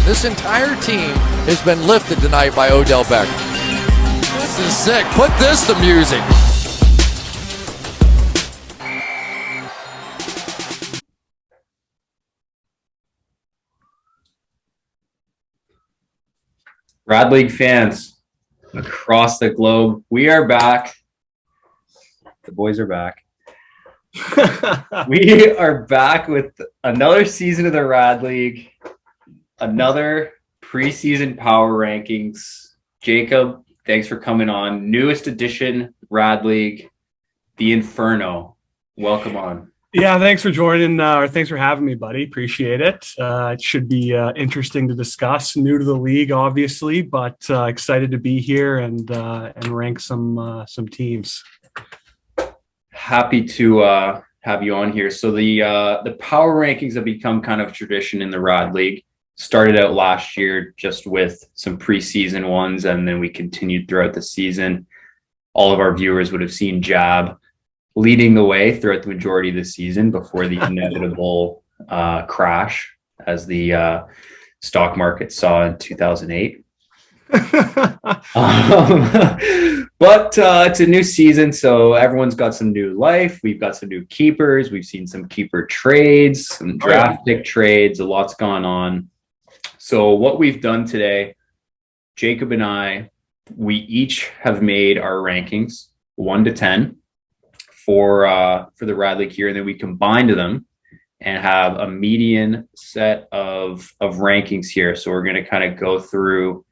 This entire team has been lifted tonight by Odell Beckham. This is sick. Put this to music. Rad League fans across the globe, we are back. The boys are back. We are back with another season of the Rad League, another preseason power rankings. Jacob, thanks for coming on. Newest edition Rad League, the Inferno. Welcome on. Yeah, thanks for joining, or thanks for having me, buddy. Appreciate it. It should be interesting to discuss. New to the league, obviously, but excited to be here and rank some teams. Happy to have you on here. So the power rankings have become kind of tradition in the Rad League. Started out last year just with some preseason ones, and then we continued throughout the season. All of our viewers would have seen Jab leading the way throughout the majority of the season before the inevitable crash as the stock market saw in 2008. But it's a new season, so everyone's got some new life. We've got some new keepers. We've seen some keeper trades, some draft pick trades. A lot's gone on. So what we've done today, Jacob and I, we each have made our rankings 1 to 10 for the Rad League here, and then we combined them and have a median set of rankings here. So we're going to kind of go through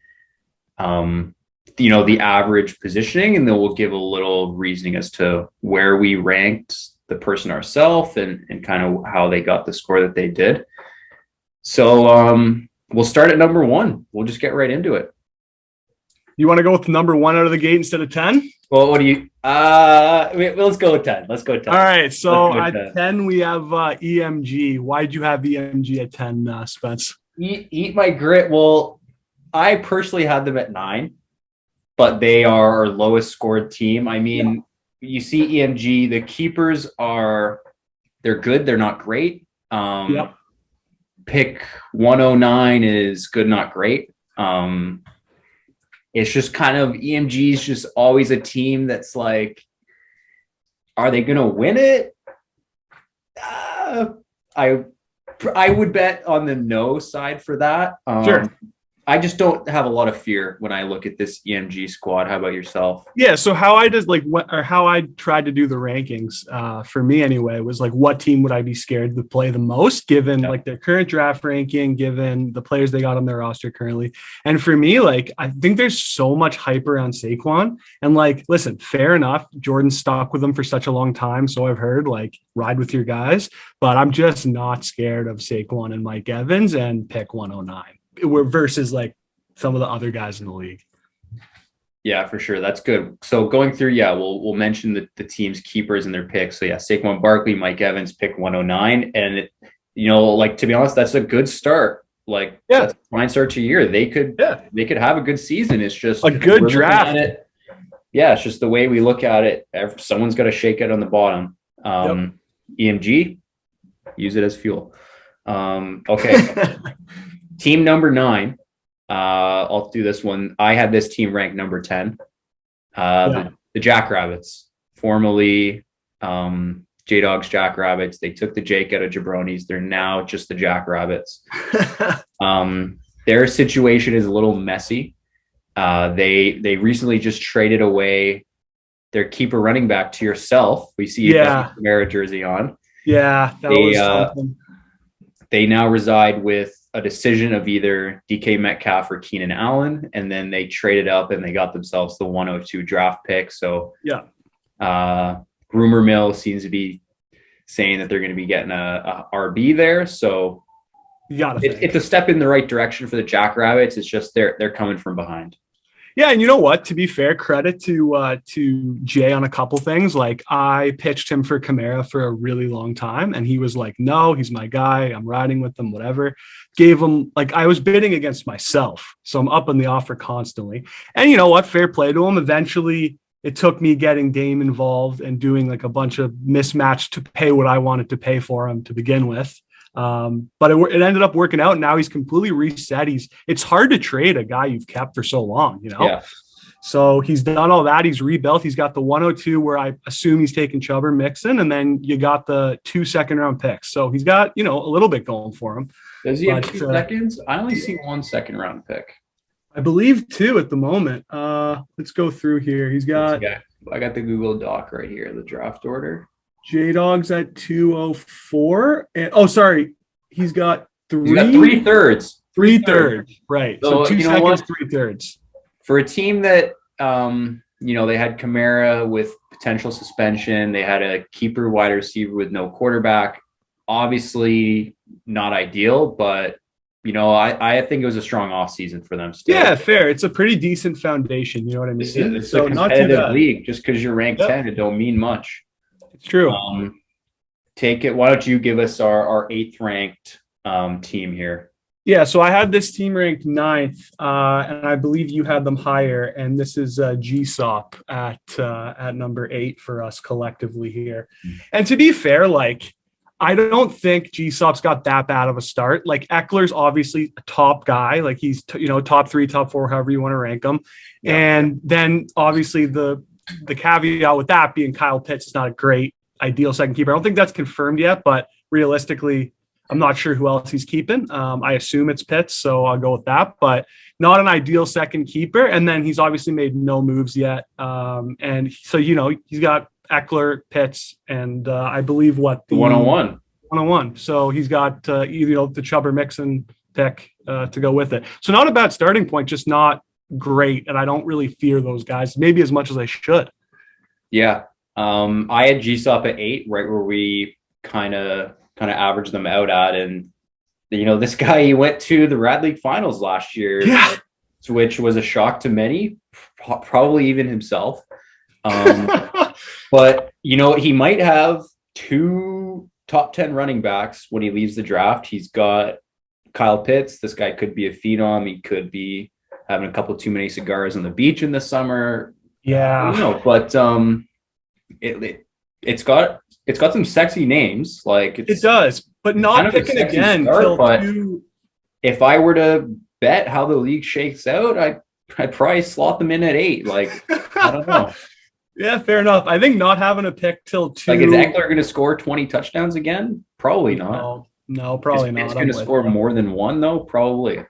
the average positioning, and then we'll give a little reasoning as to where we ranked the person ourselves and kind of how they got the score that they did. So we'll start at number 1. We'll just get right into it. You want to go with number 1 out of the gate instead of 10? Well, what do you let's go with 10. Let's go 10. All right, so at 10 we have EMG. Why'd you have EMG at 10, Spence? Eat my grit. Well, I personally had them at 9, but they are our lowest scored team. I mean, You see EMG, the keepers they're good, they're not great. Pick 109 is good, not great. It's just kind of EMG is just always a team that's like, are they going to win it? I would bet on the no side for that. Sure. I just don't have a lot of fear when I look at this EMG squad. How about yourself? Yeah. So how I tried to do the rankings for me anyway, was like, what team would I be scared to play the most given like their current draft ranking, given the players they got on their roster currently. And for me, like, I think there's so much hype around Saquon, and like, listen, fair enough. Jordan's stuck with them for such a long time. So I've heard, like, ride with your guys, but I'm just not scared of Saquon and Mike Evans and pick 109. Versus like some of the other guys in the league. Yeah, for sure. That's good. So going through, we'll mention the team's keepers and their picks. So Saquon Barkley, Mike Evans, pick 109. And to be honest, that's a good start. That's a fine start to your year. They could have a good season. It's just a good draft. It's just the way we look at it. Someone's got to shake it on the bottom. EMG, use it as fuel. Okay. Team number 9. I'll do this one. I had this team ranked number 10. The Jackrabbits, formerly J-Dog's Jackrabbits. They took the Jake out of Jabronis. They're now just the Jackrabbits. Their situation is a little messy. They recently just traded away their keeper running back to yourself. We see you got the Camara jersey on. Yeah, that was something. They now reside with a decision of either DK Metcalf or Keenan Allen, and then they traded up and they got themselves the 102 draft pick. So rumor mill seems to be saying that they're going to be getting a RB there. So it's a step in the right direction for the Jackrabbits. It's just they're coming from behind. Yeah, and you know what? To be fair, credit to Jay on a couple things. Like, I pitched him for Camara for a really long time, and he was like, "No, he's my guy. I'm riding with him. Whatever." Gave him, like, I was bidding against myself, so I'm up on the offer constantly. And you know what? Fair play to him. Eventually, it took me getting Dame involved and doing like a bunch of mismatch to pay what I wanted to pay for him to begin with. But it ended up working out. And now he's completely reset. It's hard to trade a guy you've kept for so long, you know? Yeah. So he's done all that. He's rebuilt. He's got the 102 where I assume he's taking Chubb or Mixon, and then you got the 2 second-round picks. So he's got, a little bit going for him. Does he have 2 seconds? I only see 1 second-round pick. I believe 2 at the moment. Let's go through here. He's got. I got the Google Doc right here, the draft order. J-Dog's at 204. And sorry, he's got 3. He's got 3/3. 3/3. Right. So 2 seconds, 3/3. For a team that they had Kamara with potential suspension, they had a keeper wide receiver with no quarterback. Obviously not ideal, but I think it was a strong offseason for them still. Yeah, fair. It's a pretty decent foundation, you know what I mean? It's a competitive league. Just because you're ranked 10, it don't mean much. It's true. Take it. Why don't you give us our 8th ranked team here? Yeah, so I had this team ranked 9th, and I believe you had them higher. And this is GSOP at number 8 for us collectively here. And to be fair, I don't think GSOP's got that bad of a start. Eckler's obviously a top guy. He's top 3, top 4, however you want to rank him. Yeah. And then obviously the caveat with that being Kyle Pitts is not a great ideal second keeper. I don't think that's confirmed yet, but realistically, I'm not sure who else he's keeping. I assume it's Pitts, so I'll go with that, but not an ideal second keeper. And then he's obviously made no moves yet. And so, he's got Eckler, Pitts, and I believe the 101. 101. So he's got the Chubb or Mixon pick to go with it. So not a bad starting point, just not great. And I don't really fear those guys, maybe as much as I should. Yeah. I had GSOP at 8, right where we kind of averaged them out at. And, this guy, he went to the Rad League finals last year, yeah. Which was a shock to many, probably even himself. But, he might have 2 top 10 running backs when he leaves the draft. He's got Kyle Pitts. This guy could be a phenom. He could be having a couple too many cigars on the beach in the summer. Yeah. But it's got some sexy names. It does, but not picking again. Start, if I were to bet how the league shakes out, I'd probably slot them in at 8. I don't know. Yeah, fair enough. I think not having a pick till 2. Is Eckler going to score 20 touchdowns again? Probably not. No, probably not. It's going to score more than 1 though, probably.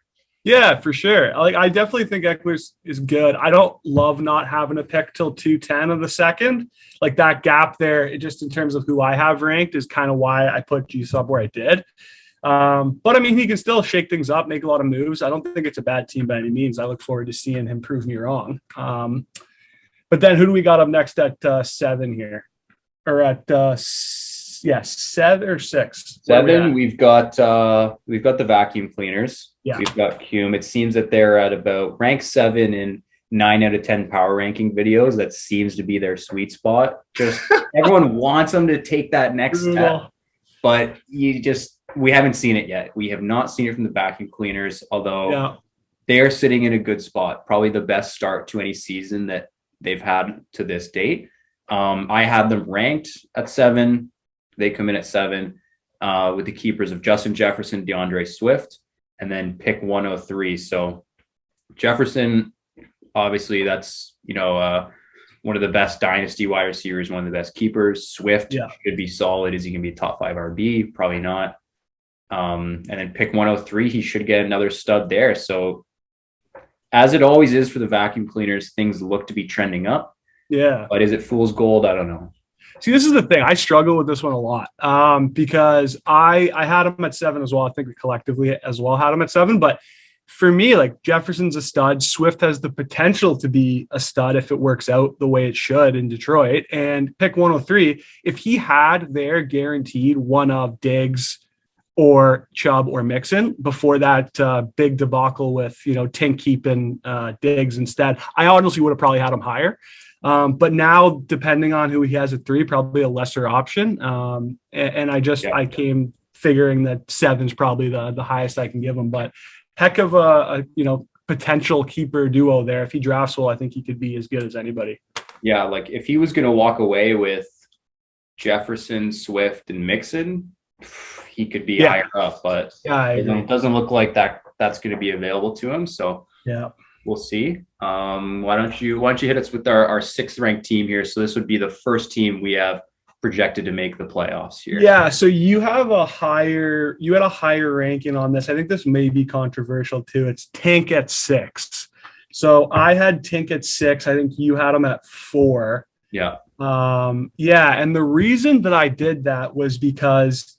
Yeah, for sure. I definitely think Eckler is good. I don't love not having a pick till 210 of the second. That gap there, just in terms of who I have ranked, is kind of why I put GSOP where I did. But I mean, he can still shake things up, make a lot of moves. I don't think it's a bad team by any means. I look forward to seeing him prove me wrong. But then who do we got up next at 7 here? Or at 7 or 6? 7. We've got the vacuum cleaners. Yeah. We've got Hume. It seems that they're at about rank 7 in 9 out of 10 power ranking videos. That seems to be their sweet spot. Just everyone wants them to take that next step, but we haven't seen it yet. We have not seen it from the vacuum cleaners, although they are sitting in a good spot. Probably the best start to any season that they've had to this date. I had them ranked at 7. They come in at 7 with the keepers of Justin Jefferson, DeAndre Swift, and then pick 103. So Jefferson, obviously that's, one of the best dynasty wide receivers, one of the best keepers. Swift should be solid. Is he going to be a top 5 RB? Probably not. And then pick 103, he should get another stud there. So as it always is for the vacuum cleaners, things look to be trending up. Yeah. But is it fool's gold? I don't know. See, this is the thing. I struggle with this one a lot because I had him at 7 as well. I think we collectively as well had him at 7. But for me, Jefferson's a stud. Swift has the potential to be a stud if it works out the way it should in Detroit. And pick 103, if he had their guaranteed one of Diggs or Chubb or Mixon before that big debacle with, Tink keeping Diggs instead, I honestly would have probably had him higher. But now, depending on who he has at 3, probably a lesser option. And I came figuring that 7's probably the highest I can give him. But heck of a potential keeper duo there. If he drafts well, I think he could be as good as anybody. Yeah, if he was going to walk away with Jefferson, Swift, and Mixon, he could be higher up, but it doesn't look like that's going to be available to him. So yeah, we'll see. Why don't you hit us with our sixth ranked team here? So this would be the first team we have projected to make the playoffs here. Yeah, so you had a higher ranking on this. I think this may be controversial too. It's Tink at 6. So I had Tink at 6. I think you had him at 4. Yeah. And the reason that I did that was because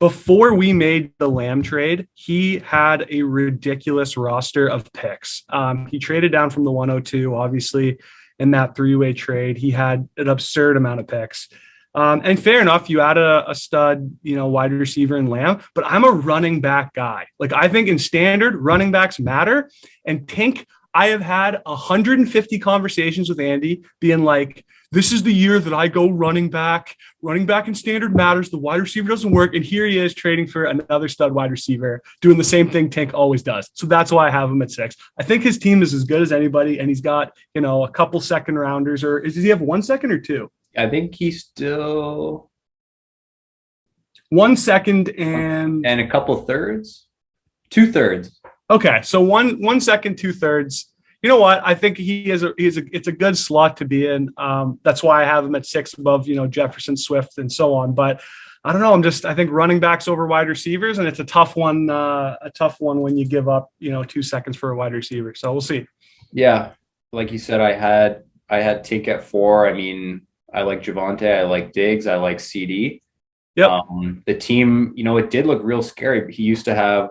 before we made the Lamb trade, he had a ridiculous roster of picks. He traded down from the 102, obviously, in that 3-way trade. He had an absurd amount of picks. And fair enough, you had a stud, wide receiver in Lamb, but I'm a running back guy. Like, I think in standard, running backs matter. And Tink, I have had 150 conversations with Andy being like, this is the year that I go running back. Running back in standard matters. The wide receiver doesn't work. And here he is trading for another stud wide receiver, doing the same thing Tink always does. So that's why I have him at 6. I think his team is as good as anybody. And he's got, a couple second rounders, or does he have 1 second or 2? I think he's still 1 second and a couple thirds, 2 thirds. Okay, so 1 second, 2 thirds. You know what? I think it's a good slot to be in. That's why I have him at 6 above, Jefferson, Swift, and so on. But I don't know. I think running backs over wide receivers, and it's a tough one. When you give up, 2 seconds for a wide receiver. So we'll see. Yeah, like you said, I had Tink at 4. I mean, I like Javonte, I like Diggs, I like CD. Yep. The team, it did look real scary. He used to have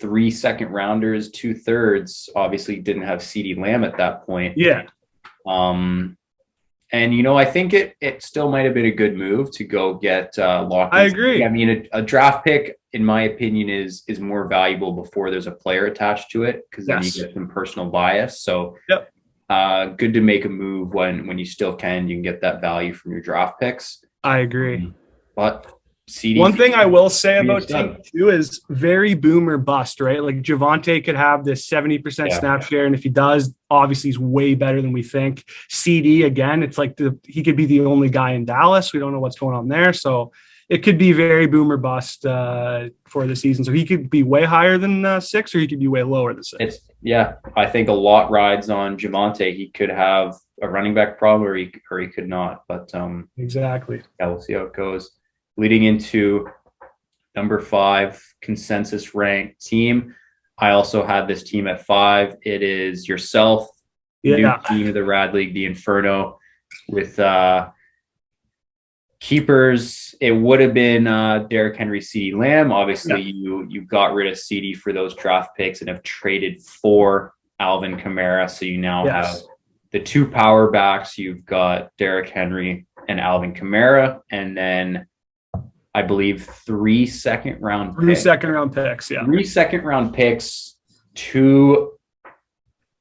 3 second rounders, 2 thirds. Obviously, didn't have CD Lamb at that point. Yeah. And I think it still might have been a good move to go get Lockett. I agree. I mean, a draft pick, in my opinion, is more valuable before there's a player attached to it, because then you get some personal bias. So. Yep. Good to make a move when you still can. You can get that value from your draft picks. I agree. But CD. One thing I will say about Tink too is very boom or bust, right? Like Javonte could have this 70% snap share, and if he does, obviously he's way better than we think. CD, again, it's like he could be the only guy in Dallas. We don't know what's going on there, so it could be very boom or bust for the season. So he could be way higher than 6, or he could be way lower than 6. I think a lot rides on Javonte. He could have a running back problem, or he could not. But exactly. Yeah, we'll see how it goes. Leading into number 5 consensus ranked team. I also have this team at 5. It is yourself, new team of the Rad League, the Inferno, with keepers. It would have been Derrick Henry, CD Lamb. Obviously, you got rid of CD for those draft picks and have traded for Alvin Kamara. So you now have the 2 power backs. You've got Derrick Henry and Alvin Kamara, and then I believe 3 second-round picks. 3 second-round picks, yeah. 3 second-round picks, 2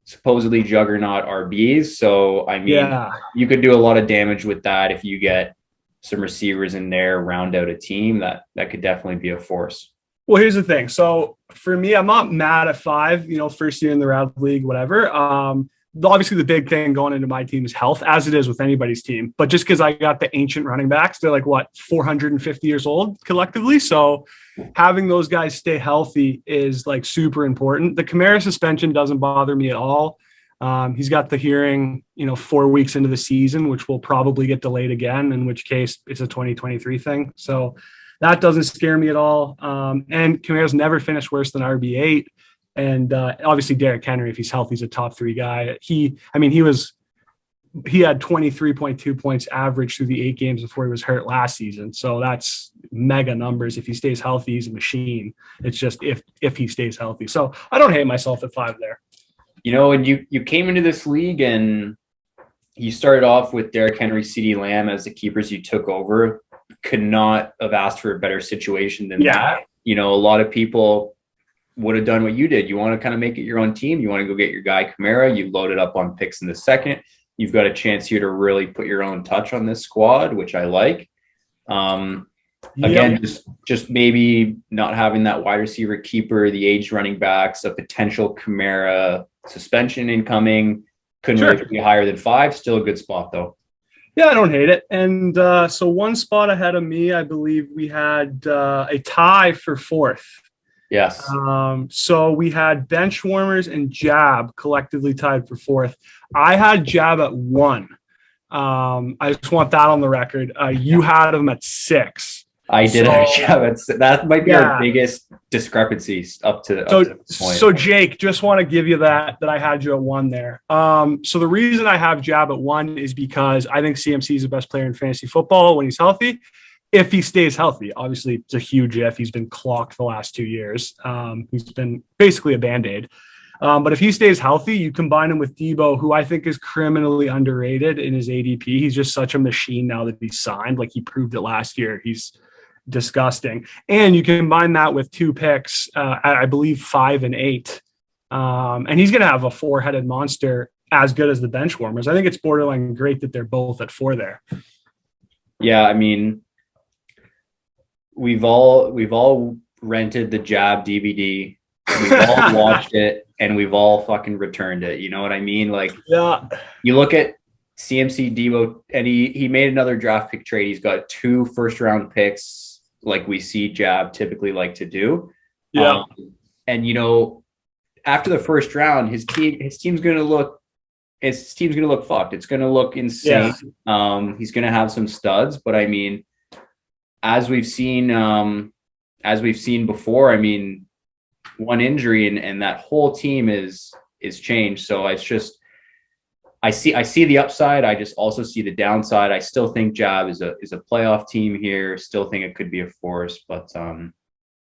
supposedly juggernaut RBs. So, I mean, you could do a lot of damage with that if you get some receivers in there, round out a team. That could definitely be a force. Well, here's the thing. So for me, I'm not mad at 5, first year in the Rad League, whatever. Obviously the big thing going into my team is health, as it is with anybody's team. But just because I got the ancient running backs, they're like, 450 years old collectively. So having those guys stay healthy is like super important. The Kamara suspension doesn't bother me at all. He's got the hearing, 4 weeks into the season, which will probably get delayed again, in which case it's a 2023 thing. So that doesn't scare me at all. And Kamara's never finished worse than RB8. And obviously Derrick Henry, if he's healthy, he's a top 3 guy. He had 23.2 points average through the 8 games before he was hurt last season. So that's mega numbers. If he stays healthy, he's a machine. It's just if he stays healthy. So I don't hate myself at 5 there. And you came into this league and you started off with Derrick Henry, CD Lamb as the keepers you took over. Could not have asked for a better situation than that. A lot of people would have done what you did. You want to kind of make it your own team. You want to go get your guy Kamara. You loaded up on picks in the second. You've got a chance here to really put your own touch on this squad, which I like. Again, just maybe not having that wide receiver keeper, the aged running backs, a potential Kamara suspension incoming. Couldn't really be higher than 5. Still a good spot, though. Yeah, I don't hate it. And so one spot ahead of me, I believe we had a tie for fourth. Yes. So we had bench warmers and Jab collectively tied for fourth. I had Jab at 1. I just want that on the record. You had him at 6. I did So, have that might be our biggest discrepancy up to this point. So Jake, just want to give you that I had you at 1 there. So the reason I have Jab at 1 is because I think CMC is the best player in fantasy football when he's healthy. If he stays healthy, obviously it's a huge if. He's been clocked the last 2 years. He's been basically a Band-Aid. But if he stays healthy, you combine him with Debo, who I think is criminally underrated in his ADP. He's just such a machine now that he's signed. Like, he proved it last year. He's disgusting. And you combine that with 2 picks, I believe 5 and 8. And he's going to have a 4-headed monster as good as the bench warmers. I think it's borderline great that they're both at 4 there. Yeah, I mean, we've all rented the Jab DVD. We've all watched it, and we've all fucking returned it. You know what I mean? Like, yeah, you look at CMC Debo, and he made another draft pick trade. He's got 2 first-round picks, like we see Jab typically like to do. Yeah, and after the first round, his team's gonna look fucked. It's gonna look insane. Yeah. He's gonna have some studs, but I mean, as we've seen before, I mean, one injury and that whole team is changed. So it's just, I see the upside. I just also see the downside. I still think Jab is a playoff team here. Still think it could be a force, but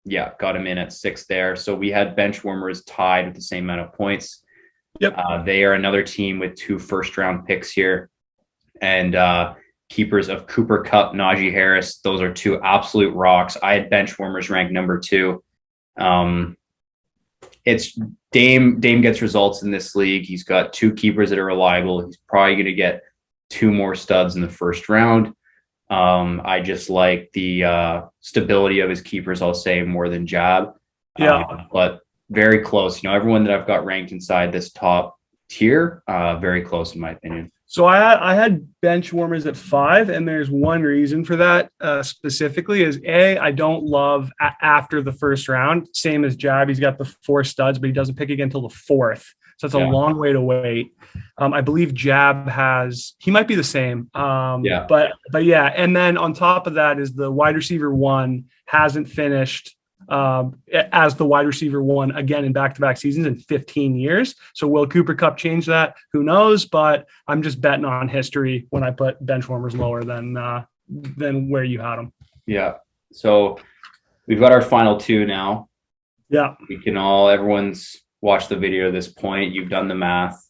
yeah, got him in at 6 there. So we had bench warmers tied with the same amount of points. Yep. They are another team with 2 first-round picks here, and keepers of Cooper Kupp, Najee Harris. Those are 2 absolute rocks. I had bench warmers ranked number 2. It's Dame gets results in this league. He's got 2 keepers that are reliable. He's probably going to get 2 more studs in the first round. I just like the stability of his keepers, I'll say, more than Jab. Yeah. But very close. Everyone that I've got ranked inside this top tier, very close in my opinion. So I had bench warmers at 5, and there's one reason for that specifically is I don't love after the first round. Same as Jab, he's got the 4 studs, but he doesn't pick again until the 4th. So it's a long way to wait. I believe Jab he might be the same. But yeah. And then on top of that is the wide receiver 1 hasn't finished as the wide receiver 1 again in back-to-back seasons in 15 years. So will Cooper Kupp change that? Who knows? But I'm just betting on history when I put bench warmers lower than where you had them. Yeah. So we've got our final 2 now. Yeah. Everyone's watched the video at this point. You've done the math.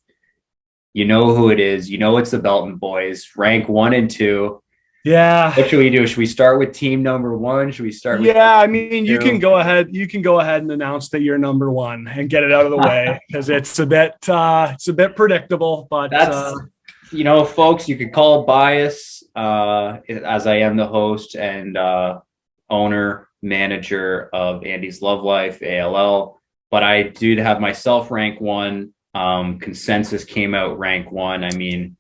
You know who it is. It's the Belton boys. Rank 1 and 2. Yeah. What should we do? Should we start with team number 1? Should we start with I mean, you can go ahead and announce that you're number 1 and get it out of the way, because it's a bit predictable, but that's folks, you could call it bias, as I am the host and owner manager of Andy's Love Life ALL, but I did have myself rank 1. Consensus came out rank 1. I mean,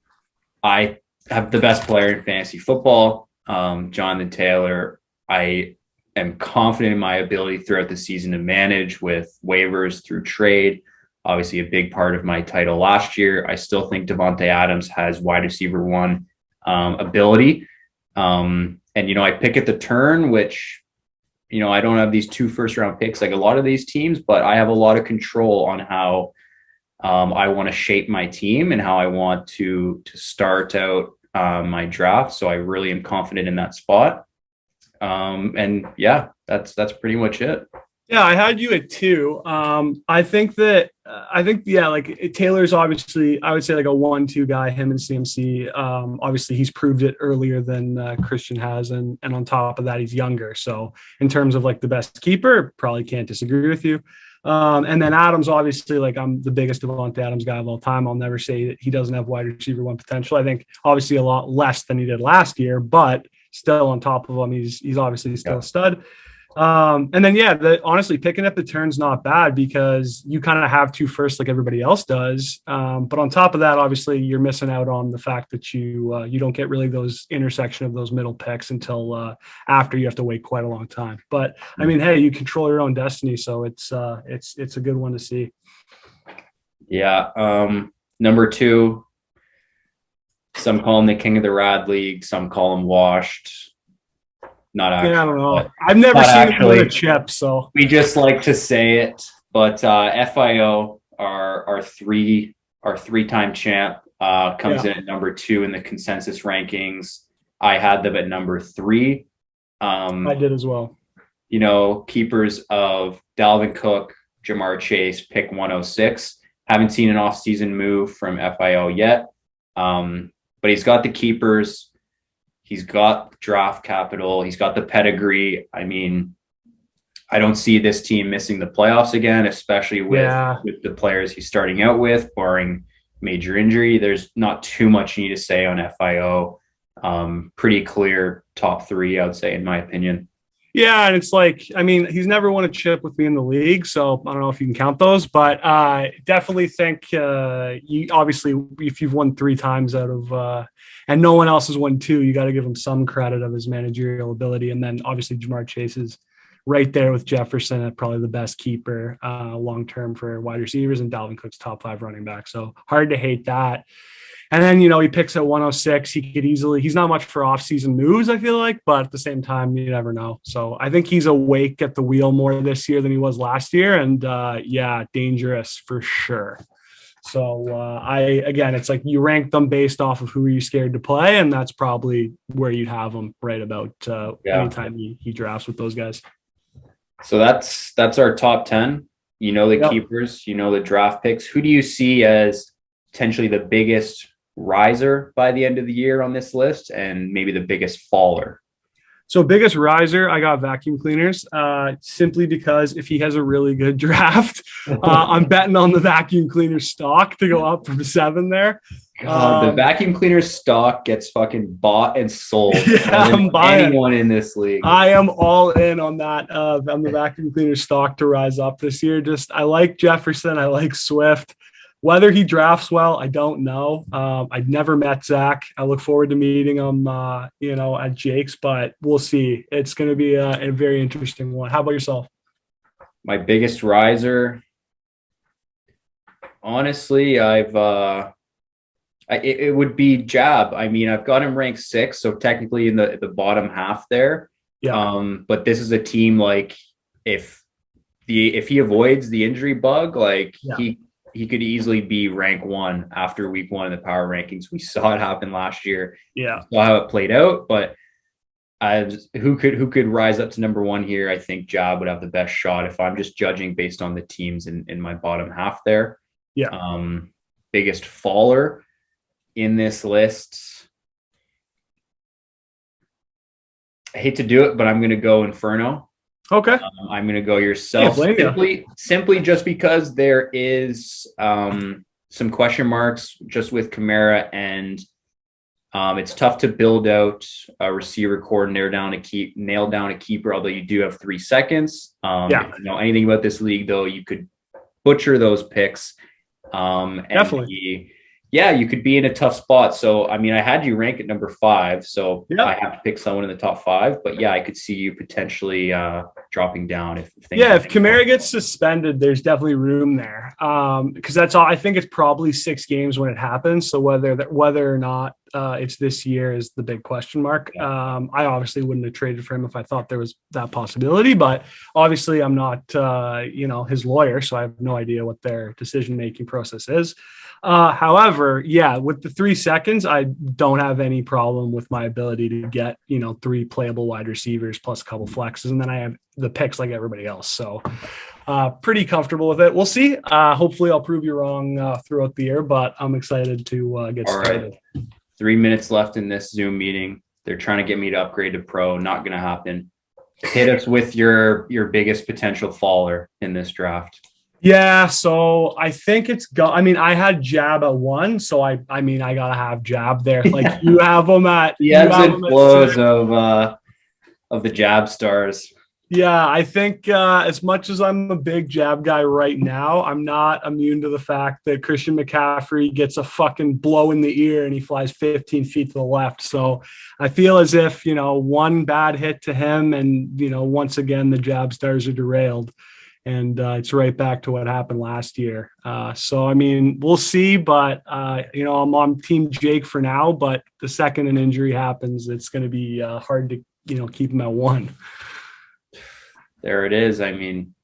I have the best player in fantasy football, Jonathan Taylor. I am confident in my ability throughout the season to manage with waivers through trade. Obviously, a big part of my title last year. I still think Devontae Adams has wide receiver 1 ability. And, I pick at the turn, which, I don't have these 2 first-round picks like a lot of these teams, but I have a lot of control on how I want to shape my team and how I want to start out my draft. So I really am confident in that spot. And yeah, that's pretty much it. Yeah, I had you at 2. I think like Taylor's obviously, I would say, like a 1-2 guy, him and CMC. Obviously he's proved it earlier than Christian has. And on top of that, he's younger. So in terms of like the best keeper, probably can't disagree with you. And then Adams, obviously, like, I'm the biggest Devontae Adams guy of all time. I'll never say that he doesn't have wide receiver 1 potential. I think obviously a lot less than he did last year, but still on top of him, he's obviously still a stud. And then, honestly, picking up the turn's not bad because you kind of have two first like everybody else does. But on top of that, obviously, you're missing out on the fact that you don't get really those intersection of those middle picks until after you have to wait quite a long time. But I mean, hey, you control your own destiny, so it's a good one to see. Yeah. Number 2, some call him the king of the Rad League, some call him washed. Not actually. Yeah, I don't know. I've never seen him win a chip, so we just like to say it. But FIO, our three-time champ, comes in at number 2 in the consensus rankings. I had them at number 3. I did as well. You know, keepers of Dalvin Cook, Jamar Chase, pick 106. Haven't seen an off-season move from FIO yet, but he's got the keepers. He's got draft capital. He's got the pedigree. I mean, I don't see this team missing the playoffs again, especially with the players he's starting out with, barring major injury. There's not too much you need to say on FIO. Pretty clear top 3, I would say, in my opinion. Yeah, and it's like, I mean, he's never won a chip with me in the league, so I don't know if you can count those, but definitely think you obviously, if you've won 3 times out of and no one else has won 2, you got to give him some credit of his managerial ability. And then obviously Jamar Chase is right there with Jefferson at probably the best keeper long-term for wide receivers, and Dalvin Cook's top 5 running back. So hard to hate that. And then, you know, he picks at 106. He could easily, he's not much for off-season moves, I feel like, but at the same time, you never know. So I think he's awake at the wheel more this year than he was last year. And dangerous for sure. So it's like you rank them based off of who are you scared to play, and that's probably where you'd have them right about anytime he drafts with those guys. So that's our top 10. You know the keepers, you know the draft picks. Who do you see as potentially the biggest riser by the end of the year on this list, and maybe the biggest faller? So biggest riser, I got vacuum cleaners, simply because if he has a really good draft, I'm betting on the vacuum cleaner stock to go up from 7 there. The vacuum cleaner stock gets fucking bought and sold. Yeah, I'm buying anyone in this league. I am all in on that. On the vacuum cleaner stock to rise up this year. Just I like Jefferson. I like Swift. Whether he drafts well, I don't know. I've never met Zach. I look forward to meeting him, at Jake's, but we'll see. It's going to be a very interesting one. How about yourself? My biggest riser, honestly, it would be Jab. I mean, I've got him ranked 6, so technically in the bottom half there. Yeah. But this is a team like if he avoids the injury bug, he could easily be rank 1 after week 1 in the power rankings. We saw it happen last year. Yeah. We saw how it played out, but who could rise up to number 1 here? I think Jab would have the best shot if I'm just judging based on the teams in my bottom half there. Yeah. Biggest faller in this list. I hate to do it, but I'm going to go Inferno. Okay. I'm going to go yourself simply just because there is some question marks just with Kamara, and it's tough to build out a receiver core, nail down a keeper, although you do have 3 seconds. If you know anything about this league, though, you could butcher those picks. Definitely. You could be in a tough spot. So, I mean, I had you rank at number 5, so I have to pick someone in the top 5. But I could see you potentially dropping down if things. Yeah, if Kamara gets suspended, there's definitely room there. Because that's all. I think it's probably 6 games when it happens. So whether or not it's this year is the big question mark. I obviously wouldn't have traded for him if I thought there was that possibility. But obviously, I'm not his lawyer, so I have no idea what their decision making process is. However, with the 3 seconds, I don't have any problem with my ability to get, 3 playable wide receivers plus a couple flexes. And then I have the picks like everybody else. So pretty comfortable with it. We'll see. Hopefully I'll prove you wrong throughout the year, but I'm excited to get started. Right. 3 minutes left in this Zoom meeting. They're trying to get me to upgrade to pro. Not going to happen. Hit us with your biggest potential faller in this draft. Yeah, so I think I had Jab at 1, so I gotta have Jab there. Like you have them at the ebbs and flows of the Jab stars. Yeah, I think as much as I'm a big jab guy right now, I'm not immune to the fact that Christian McCaffrey gets a fucking blow in the ear and he flies 15 feet to the left. So I feel as if, one bad hit to him and, once again, the jab stars are derailed. And it's right back to what happened last year. So, I mean, we'll see. But, I'm on Team Jake for now. But the second an injury happens, it's going to be hard to, keep him at 1. There it is. I mean,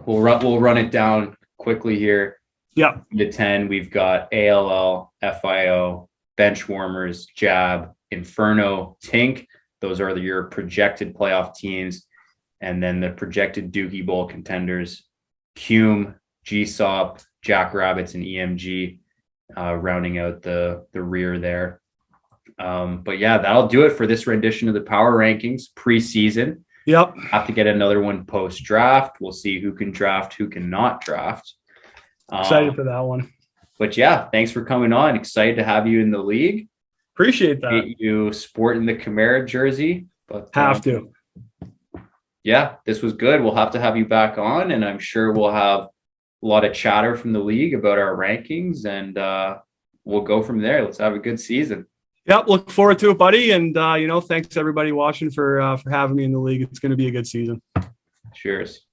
we'll run it down quickly here. Yep. The 10, we've got ALL, FIO, bench warmers, jab, Inferno, Tink. Those are your projected playoff teams. And then the projected Dookie Bowl contenders, Cume, GSOP, Jackrabbits, and EMG, rounding out the rear there. But yeah, that'll do it for this rendition of the power rankings preseason. Yep. Have to get another one post draft. We'll see who can draft, who cannot draft. Excited for that one. But yeah, thanks for coming on. Excited to have you in the league. Appreciate that. Get you sporting the Camara jersey. But have to. Yeah, this was good. We'll have to have you back on, and I'm sure we'll have a lot of chatter from the league about our rankings, and we'll go from there. Let's have a good season. Yep, look forward to it, buddy. And thanks everybody watching for having me in the league. It's going to be a good season. Cheers.